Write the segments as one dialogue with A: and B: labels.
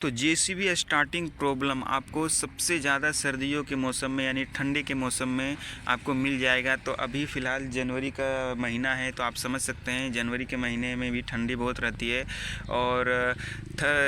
A: तो JCB starting problem आपको सबसे ज़्यादा सर्दियों के मौसम में यानी ठंडे के मौसम में आपको मिल जाएगा। तो अभी फ़िलहाल जनवरी का महीना है, तो आप समझ सकते हैं जनवरी के महीने में भी ठंडी बहुत रहती है। और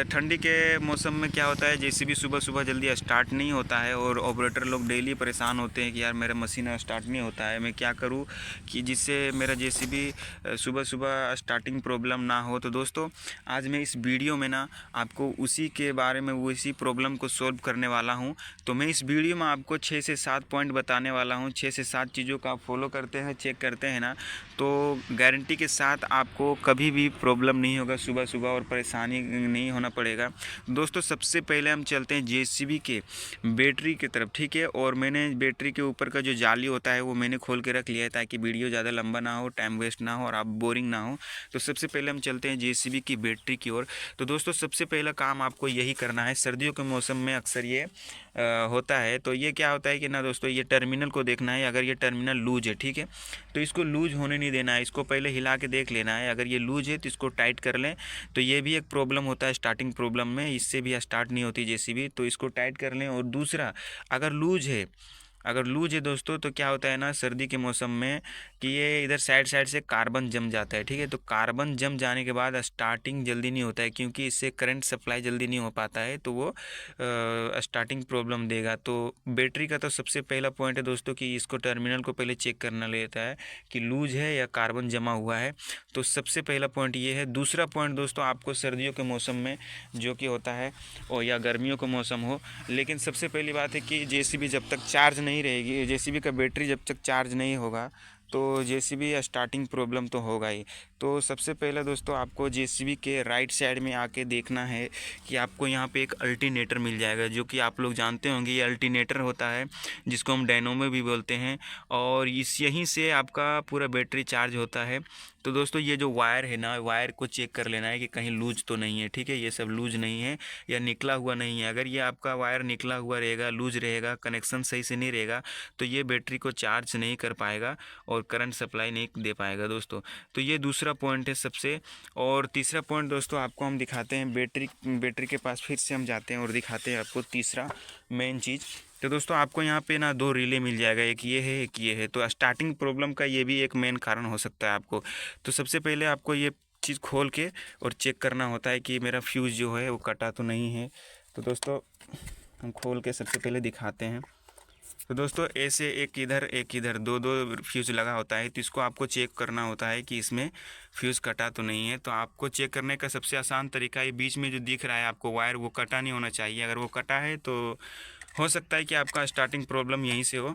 A: ठंडी के मौसम में क्या होता है, जेसीबी सुबह सुबह जल्दी स्टार्ट नहीं होता है और ऑपरेटर लोग डेली परेशान होते हैं कि यार मेरा मशीन स्टार्ट नहीं होता है, मैं क्या करूँ कि जिससे मेरा जेसीबी सुबह सुबह स्टार्टिंग प्रॉब्लम ना हो। तो दोस्तों आज मैं इस वीडियो में ना आपको उसी के बारे में, वो इसी प्रॉब्लम को सॉल्व करने वाला हूं। तो मैं इस वीडियो में आपको 6 से 7 पॉइंट बताने वाला हूं। 6 से 7 चीज़ों का आप फॉलो करते हैं, चेक करते हैं ना, तो गारंटी के साथ आपको कभी भी प्रॉब्लम नहीं होगा सुबह सुबह और परेशानी नहीं होना पड़ेगा। दोस्तों सबसे पहले हम चलते हैं जेसीबी के बैटरी की तरफ, ठीक है। और मैंने बैटरी के ऊपर का जो जाली होता है वो मैंने खोल के रख लिया है ताकि वीडियो ज़्यादा लंबा ना हो, टाइम वेस्ट ना हो और आप बोरिंग ना हो। तो सबसे पहले हम चलते हैं जेसीबी की बैटरी की ओर। तो दोस्तों सबसे पहला काम आपको यही करना है। सर्दियों के मौसम में अक्सर ये होता है। तो ये क्या होता है कि ना दोस्तों, ये टर्मिनल को देखना है। अगर ये टर्मिनल लूज है, ठीक है, तो इसको लूज होने नहीं देना है। इसको पहले हिला के देख लेना है। अगर ये लूज है तो इसको टाइट कर लें। तो ये भी एक प्रॉब्लम होता है स्टार्टिंग प्रॉब्लम में, इससे भी स्टार्ट नहीं होती जेसीबी, तो इसको टाइट कर लें। और दूसरा, अगर लूज है दोस्तों, तो क्या होता है ना सर्दी के मौसम में कि ये इधर साइड साइड से कार्बन जम जाता है, ठीक है। तो कार्बन जम जाने के बाद स्टार्टिंग जल्दी नहीं होता है, क्योंकि इससे करंट सप्लाई जल्दी नहीं हो पाता है, तो वो स्टार्टिंग प्रॉब्लम देगा। तो बैटरी का तो सबसे पहला पॉइंट है दोस्तों कि इसको टर्मिनल को पहले चेक करना लेता है कि लूज है या कार्बन जमा हुआ है। तो सबसे पहला पॉइंट ये है। दूसरा पॉइंट दोस्तों, आपको सर्दियों के मौसम में जो कि होता है, और या गर्मियों का मौसम हो, लेकिन सबसे पहली बात है कि जेसीबी जब तक चार्ज नहीं रहेगी, जेसीबी का बैटरी जब तक चार्ज नहीं होगा, तो जेसीबी स्टार्टिंग प्रॉब्लम तो होगा ही। तो सबसे पहले दोस्तों आपको जेसीबी के राइट साइड में आके देखना है कि आपको यहाँ पे एक अल्टरनेटर मिल जाएगा, जो कि आप लोग जानते होंगे। ये अल्टरनेटर होता है जिसको हम डायनोमो भी बोलते हैं, और इस यहीं से आपका पूरा बैटरी चार्ज होता है। तो दोस्तों ये जो वायर है ना, वायर को चेक कर लेना है कि कहीं लूज तो नहीं है, ठीक है। ये सब लूज नहीं है या निकला हुआ नहीं है। अगर ये आपका वायर निकला हुआ रहेगा, लूज रहेगा, कनेक्शन सही से नहीं रहेगा, तो ये बैटरी को चार्ज नहीं कर पाएगा और करंट सप्लाई नहीं दे पाएगा दोस्तों। तो ये दूसरा पॉइंट है सबसे। और तीसरा पॉइंट दोस्तों आपको हम दिखाते हैं, बैटरी के पास फिर से हम जाते हैं और दिखाते हैं आपको तीसरा मेन चीज़। तो दोस्तों आपको यहाँ पे ना 2 रिले मिल जाएगा, एक ये है एक ये है। तो स्टार्टिंग प्रॉब्लम का ये भी एक मेन कारण हो सकता है आपको। तो सबसे पहले आपको ये चीज़ खोल के और चेक करना होता है कि मेरा फ्यूज़ जो है वो कटा तो नहीं है। तो दोस्तों हम खोल के सबसे पहले दिखाते हैं। तो दोस्तों ऐसे एक इधर दो दो फ्यूज़ लगा होता है। तो इसको आपको चेक करना होता है कि इसमें फ्यूज़ कटा तो नहीं है। तो आपको चेक करने का सबसे आसान तरीका, ये बीच में जो दिख रहा है आपको वायर, वो कटा नहीं होना चाहिए। अगर वो कटा है तो हो सकता है कि आपका स्टार्टिंग प्रॉब्लम यहीं से हो।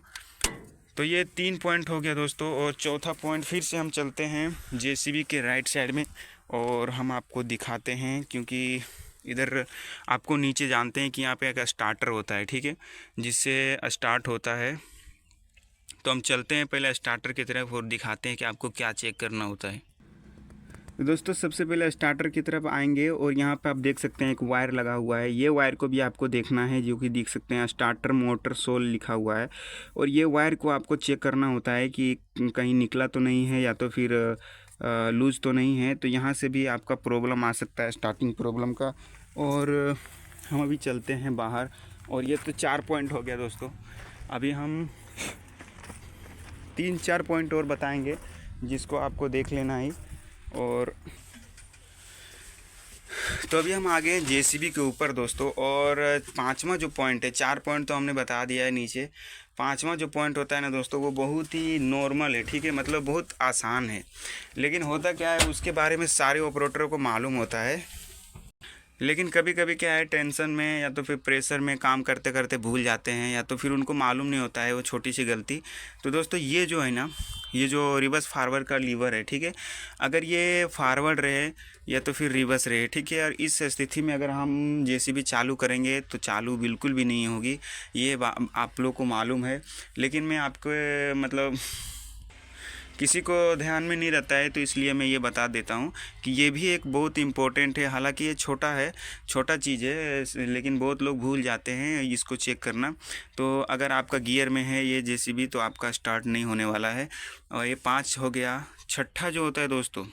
A: तो ये 3 पॉइंट हो गया दोस्तों। और चौथा पॉइंट, फिर से हम चलते हैं जेसीबी के राइट साइड में और हम आपको दिखाते हैं, क्योंकि इधर आपको नीचे जानते हैं कि यहाँ पे एक स्टार्टर होता है, ठीक है, जिससे स्टार्ट होता है। तो हम चलते हैं पहले स्टार्टर की तरफ और दिखाते हैं कि आपको क्या चेक करना होता है। तो दोस्तों सबसे पहले स्टार्टर की तरफ आएंगे और यहाँ पे आप देख सकते हैं एक वायर लगा हुआ है। ये वायर को भी आपको देखना है, जो कि देख सकते हैं स्टार्टर मोटर सोल लिखा हुआ है। और ये वायर को आपको चेक करना होता है कि कहीं निकला तो नहीं है या तो फिर लूज तो नहीं है। तो यहाँ से भी आपका प्रॉब्लम आ सकता है, स्टार्टिंग प्रॉब्लम का। और हम अभी चलते हैं बाहर। और ये तो 4 पॉइंट हो गया दोस्तों। अभी हम 3-4 पॉइंट और बताएंगे जिसको आपको देख लेना है। और तो अभी हम आ गए जेसीबी के ऊपर दोस्तों। और पांचवा जो पॉइंट है, 4 पॉइंट तो हमने बता दिया है नीचे। पांचवा जो पॉइंट होता है ना दोस्तों, वो बहुत ही नॉर्मल है, ठीक है, मतलब बहुत आसान है। लेकिन होता क्या है, उसके बारे में सारे ऑपरेटरों को मालूम होता है, लेकिन कभी कभी क्या है, टेंशन में या तो फिर प्रेशर में काम करते करते भूल जाते हैं, या तो फिर उनको मालूम नहीं होता है वो छोटी सी गलती। तो दोस्तों ये जो है ना, ये जो रिवर्स फारवर्ड का लीवर है, ठीक है, अगर ये फारवर्ड रहे या तो फिर रिवर्स रहे, ठीक है, और इस स्थिति में अगर हम जेसीबी चालू करेंगे तो चालू बिल्कुल भी नहीं होगी। ये आप लोग को मालूम है, लेकिन मैं आपको मतलब किसी को ध्यान में नहीं रहता है, तो इसलिए मैं ये बता देता हूँ कि ये भी एक बहुत इम्पोर्टेंट है। हालांकि ये छोटा है, छोटा चीज़ है, लेकिन बहुत लोग भूल जाते हैं इसको चेक करना। तो अगर आपका गियर में है ये जेसीबी, तो आपका स्टार्ट नहीं होने वाला है। और ये 5 हो गया। छठा जो होता है दोस्तों,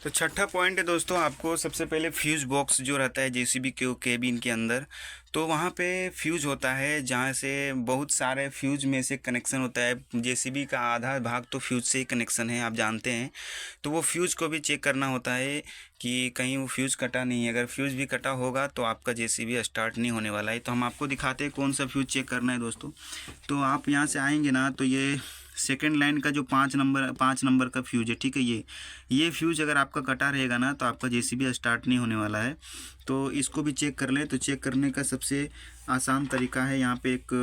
A: तो छठा पॉइंट है दोस्तों, आपको सबसे पहले फ्यूज़ बॉक्स जो रहता है जेसीबी के केबिन के अंदर, तो वहाँ पे फ्यूज़ होता है जहाँ से बहुत सारे फ्यूज़ में से कनेक्शन होता है। जेसीबी का आधा भाग तो फ्यूज़ से ही कनेक्शन है, आप जानते हैं। तो वो फ्यूज़ को भी चेक करना होता है कि कहीं वो फ्यूज़ कटा नहीं है। अगर फ्यूज़ भी कटा होगा तो आपका जेसीबी स्टार्ट नहीं होने वाला है। तो हम आपको दिखाते हैं कौन सा फ्यूज़ चेक करना है दोस्तों। तो आप यहाँ से आएंगे ना, तो ये सेकेंड लाइन का जो 5 नंबर का फ्यूज है, ठीक है, ये फ्यूज अगर आपका कटा रहेगा ना तो आपका जेसीबी स्टार्ट नहीं होने वाला है। तो इसको भी चेक कर लें। तो चेक करने का सबसे आसान तरीका है, यहाँ पे एक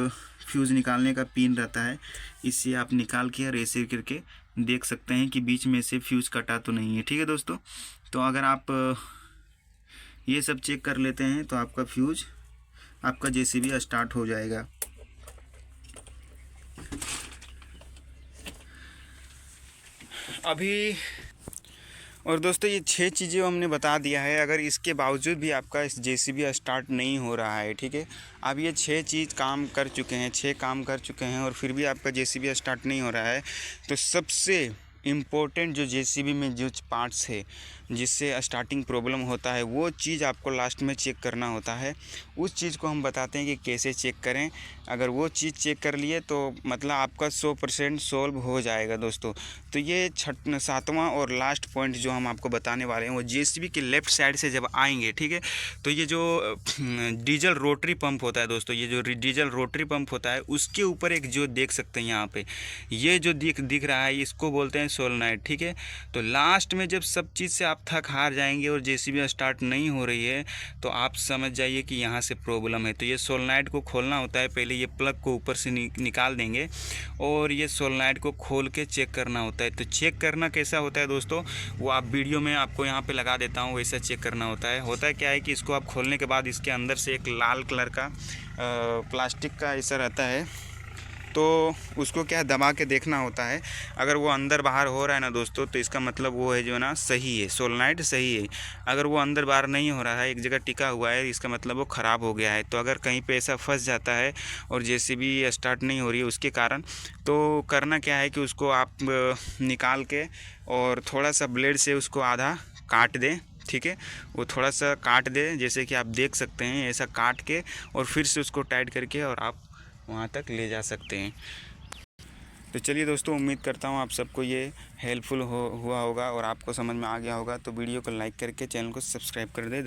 A: फ्यूज़ निकालने का पिन रहता है, इससे आप निकाल के और ऐसे करके देख सकते हैं कि बीच में से फ्यूज़ कटा तो नहीं है। ठीक है दोस्तों, तो अगर आप ये सब चेक कर लेते हैं तो आपका फ्यूज़, आपका जेसीबी स्टार्ट हो जाएगा। अभी और दोस्तों ये 6 चीज़ें हमने बता दिया है। अगर इसके बावजूद भी आपका इस जेसीबी स्टार्ट नहीं हो रहा है, ठीक है, अब ये 6 चीज़ काम कर चुके हैं, 6 काम कर चुके हैं और फिर भी आपका जेसीबी स्टार्ट नहीं हो रहा है, तो सबसे इम्पोर्टेंट जो जेसीबी में जो पार्ट्स है जिससे स्टार्टिंग प्रॉब्लम होता है, वो चीज़ आपको लास्ट में चेक करना होता है। उस चीज़ को हम बताते हैं कि कैसे चेक करें। अगर वो चीज़ चेक कर लिए तो मतलब आपका 100% सोल्व हो जाएगा दोस्तों। तो ये 7वां और लास्ट पॉइंट जो हम आपको बताने वाले हैं, वो जेसीबी के लेफ़्ट साइड से जब आएंगे, ठीक है, तो ये जो डीजल रोटरी पंप होता है दोस्तों, ये जो डीजल रोटरी पंप होता है, उसके ऊपर एक जो देख सकते हैं यहाँ पे, ये जो दिख रहा है, इसको बोलते हैं सोलेनॉइड। ठीक है, तो लास्ट में जब सब चीज़ से आप थक हार जाएंगे और जेसीबी स्टार्ट नहीं हो रही है, तो आप समझ जाइए कि यहाँ से प्रॉब्लम है। तो ये सोलेनॉइड को खोलना होता है। पहले ये प्लग को ऊपर से निकाल देंगे और ये सोलेनॉइड को खोल के चेक करना होता है। तो चेक करना कैसा होता है दोस्तों, वो आप वीडियो में आपको यहाँ पे लगा देता हूँ, वैसा चेक करना होता है। होता है क्या है कि इसको आप खोलने के बाद इसके अंदर से एक लाल कलर का प्लास्टिक का ऐसा रहता है, तो उसको क्या दबा के देखना होता है। अगर वो अंदर बाहर हो रहा है ना दोस्तों, तो इसका मतलब वो है जो ना सही है, सोलेनॉइड सही है। अगर वो अंदर बाहर नहीं हो रहा है, एक जगह टिका हुआ है, इसका मतलब वो ख़राब हो गया है। तो अगर कहीं पे ऐसा फंस जाता है और जेसीबी स्टार्ट नहीं हो रही है उसके कारण, तो करना क्या है कि उसको आप निकाल के और थोड़ा सा ब्लेड से उसको आधा काट दें। ठीक है, वो थोड़ा सा काट दे, जैसे कि आप देख सकते हैं, ऐसा काट के और फिर से उसको टाइट करके और आप वहाँ तक ले जा सकते हैं। तो चलिए दोस्तों, उम्मीद करता हूँ आप सबको ये हेल्पफुल हुआ होगा और आपको समझ में आ गया होगा। तो वीडियो को लाइक करके चैनल को सब्सक्राइब कर दें।